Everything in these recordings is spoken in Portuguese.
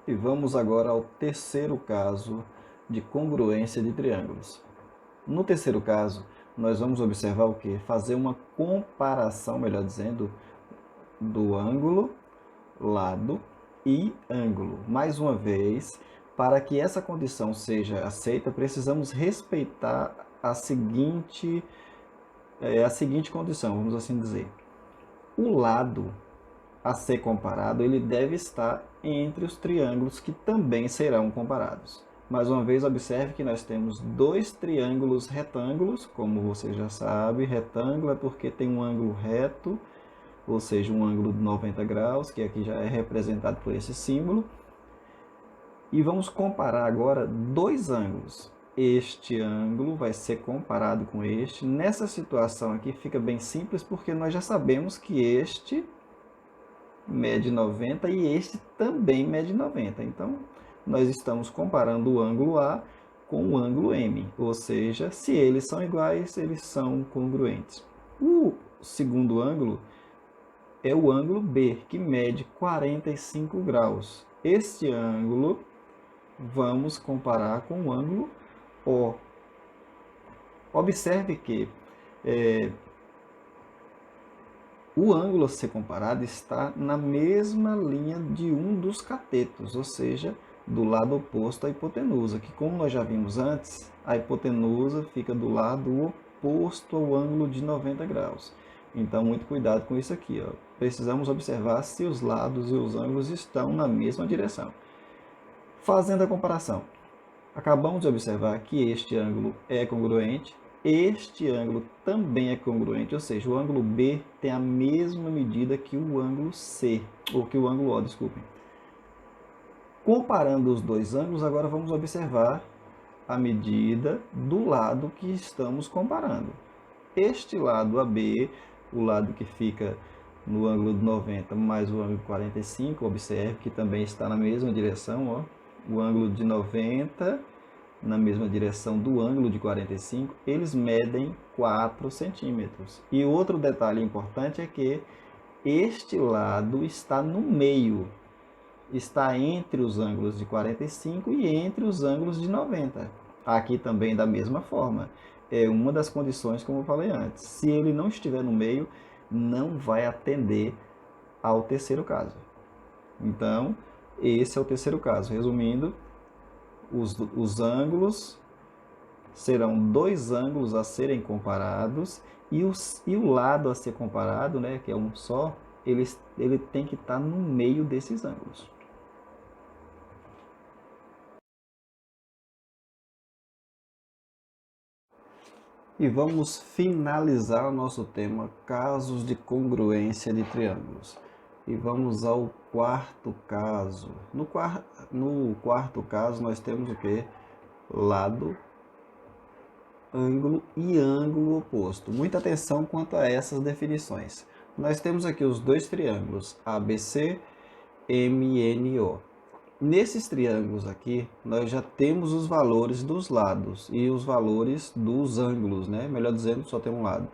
E vamos agora ao terceiro caso de congruência de triângulos. No terceiro caso, nós vamos observar o que? Fazer uma comparação, melhor dizendo, do ângulo, lado e ângulo. Mais uma vez, para que essa condição seja aceita, precisamos respeitar a seguinte condição, vamos assim dizer. O lado a ser comparado, ele deve estar entre os triângulos que também serão comparados. Mais uma vez, observe que nós temos dois triângulos retângulos, como você já sabe, retângulo é porque tem um ângulo reto, ou seja, um ângulo de 90 graus, que aqui já é representado por esse símbolo. E vamos comparar agora dois ângulos. Este ângulo vai ser comparado com este. Nessa situação aqui fica bem simples, porque nós já sabemos que este mede 90 e este também mede 90. Então, nós estamos comparando o ângulo A com o ângulo M, ou seja, se eles são iguais, eles são congruentes. O segundo ângulo é o ângulo B, que mede 45 graus. Este ângulo vamos comparar com o ângulo O. Observe que o ângulo a ser comparado está na mesma linha de um dos catetos, ou seja, do lado oposto à hipotenusa, que como nós já vimos antes, a hipotenusa fica do lado oposto ao ângulo de 90 graus. Então, muito cuidado com isso aqui. Ó. Precisamos observar se os lados e os ângulos estão na mesma direção. Fazendo a comparação, acabamos de observar que este ângulo é congruente, este ângulo também é congruente, ou seja, o ângulo B tem a mesma medida que o ângulo C, ou que o ângulo O, desculpem. Comparando os dois ângulos, agora vamos observar a medida do lado que estamos comparando. Este lado AB, o lado que fica no ângulo de 90 mais o ângulo de 45, observe que também está na mesma direção, ó, o ângulo de 90 na mesma direção do ângulo de 45, eles medem 4 centímetros. E outro detalhe importante é que este lado está no meio, está entre os ângulos de 45 e entre os ângulos de 90. Aqui também da mesma forma. É uma das condições, como eu falei antes. Se ele não estiver no meio, não vai atender ao terceiro caso. Então, esse é o terceiro caso. Resumindo, os ângulos serão dois ângulos a serem comparados e o lado a ser comparado, né, que é um só, ele tem que estar no meio desses ângulos. E vamos finalizar o nosso tema casos de congruência de triângulos. E vamos ao quarto caso. No quarto caso nós temos o que? Lado, ângulo e ângulo oposto. Muita atenção quanto a essas definições. Nós temos aqui os dois triângulos ABC, MNO. Nesses triângulos aqui, nós já temos os valores dos lados e os valores dos ângulos, né? Melhor dizendo, só tem um lado.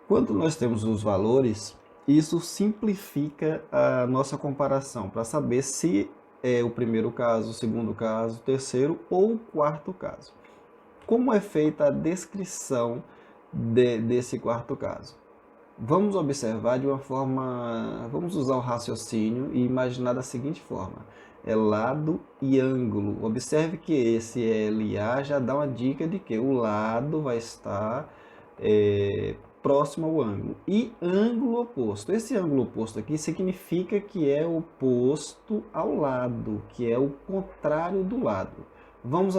Quando nós temos os valores, isso simplifica a nossa comparação para saber se é o primeiro caso, o segundo caso, o terceiro ou o quarto caso. Como é feita a descrição desse quarto caso? Vamos observar de uma forma, vamos usar o raciocínio e imaginar da seguinte forma. É lado e ângulo. Observe que esse LA já dá uma dica de que o lado vai estar próximo ao ângulo. E ângulo oposto. Esse ângulo oposto aqui significa que é oposto ao lado, que é o contrário do lado. Vamos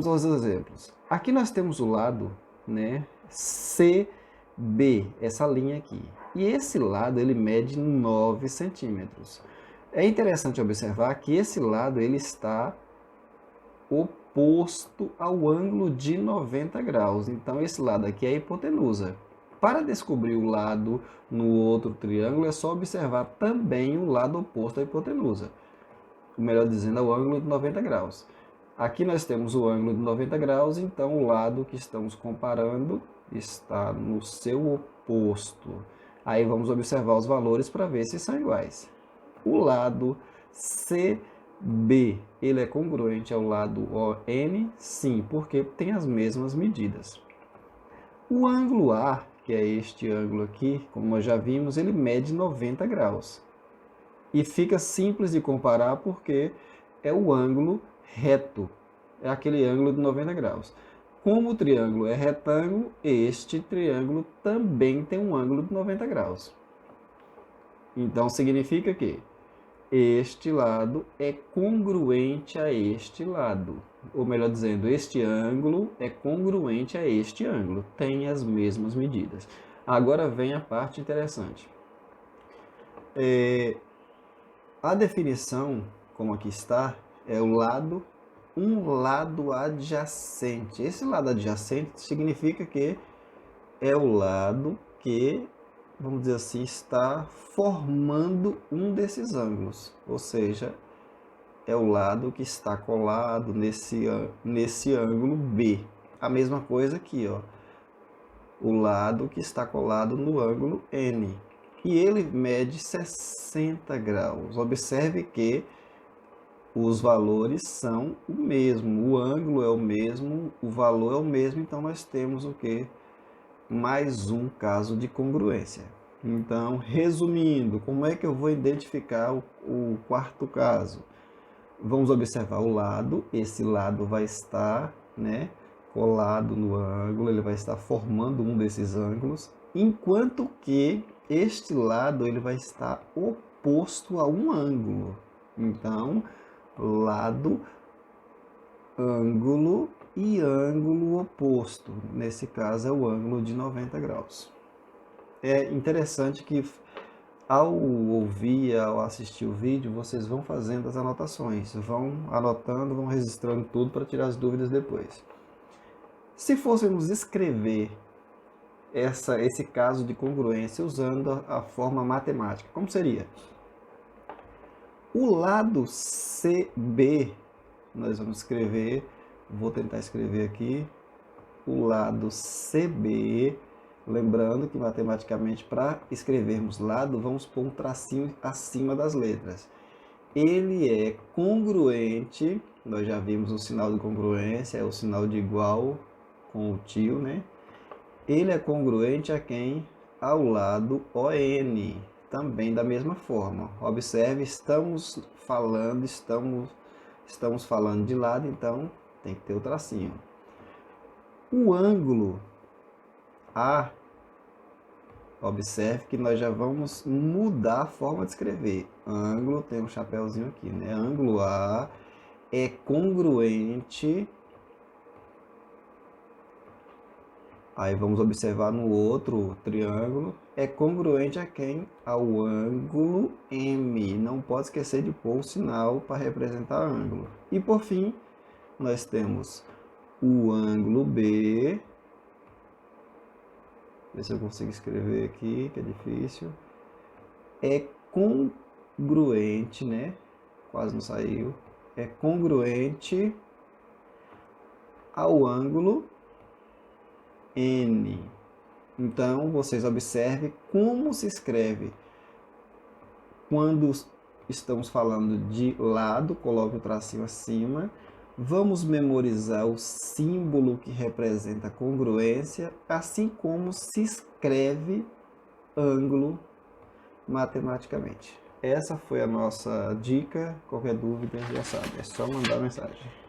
aos exemplos. Aqui nós temos o lado, né, CB, essa linha aqui. E esse lado ele mede 9 centímetros. É interessante observar que esse lado ele está oposto ao ângulo de 90 graus. Então esse lado aqui é a hipotenusa. Para descobrir o lado no outro triângulo é só observar também o lado oposto à hipotenusa. Melhor dizendo, ao ângulo de 90 graus. Aqui nós temos o ângulo de 90 graus, então o lado que estamos comparando está no seu oposto. Aí vamos observar os valores para ver se são iguais. O lado CB, ele é congruente ao lado ON? Sim, porque tem as mesmas medidas. O ângulo A, que é este ângulo aqui, como nós já vimos, ele mede 90 graus. E fica simples de comparar porque é o ângulo reto, é aquele ângulo de 90 graus. Como o triângulo é retângulo, este triângulo também tem um ângulo de 90 graus. Então significa que este lado é congruente a este lado. Ou melhor dizendo, este ângulo é congruente a este ângulo. Tem as mesmas medidas. Agora vem a parte interessante. A definição, como aqui está, é um lado adjacente. Esse lado adjacente significa que é o lado que, vamos dizer assim, está formando um desses ângulos. Ou seja, é o lado que está colado nesse ângulo B. A mesma coisa aqui, ó. O lado que está colado no ângulo N. E ele mede 60 graus. Observe que os valores são o mesmo, o ângulo é o mesmo, o valor é o mesmo, então nós temos o quê? Mais um caso de congruência. Então, resumindo, como é que eu vou identificar o quarto caso? Vamos observar o lado, esse lado vai estar, né, colado no ângulo, ele vai estar formando um desses ângulos, enquanto que este lado ele vai estar oposto a um ângulo. Então, lado, ângulo e ângulo oposto. Nesse caso é o ângulo de 90 graus. É interessante que ao ouvir, ao assistir o vídeo, vocês vão fazendo as anotações, vão anotando, vão registrando tudo para tirar as dúvidas depois. Se fôssemos escrever esse caso de congruência usando a forma matemática, como seria? O lado CB, nós vamos escrever, vou tentar escrever aqui, o lado CB, lembrando que matematicamente para escrevermos lado, vamos pôr um tracinho acima das letras. Ele é congruente, nós já vimos o sinal de congruência, é o sinal de igual com o tio, né? Ele é congruente a quem? Ao lado ON, também da mesma forma. Observe, estamos falando de lado, então tem que ter o tracinho. O ângulo A, observe que nós já vamos mudar a forma de escrever. Ângulo, tem um chapéuzinho aqui, né? Ângulo A é congruente. Aí vamos observar no outro triângulo, é congruente a quem? Ao ângulo M. Não pode esquecer de pôr o sinal para representar ângulo. E por fim, nós temos o ângulo B. Ver se eu consigo escrever aqui, que é difícil. É congruente, né? Quase não saiu. É congruente ao ângulo N. Então, vocês observem como se escreve. Quando estamos falando de lado, coloque o tracinho acima. Vamos memorizar o símbolo que representa a congruência, assim como se escreve ângulo matematicamente. Essa foi a nossa dica. Qualquer dúvida, já sabe, é só mandar mensagem.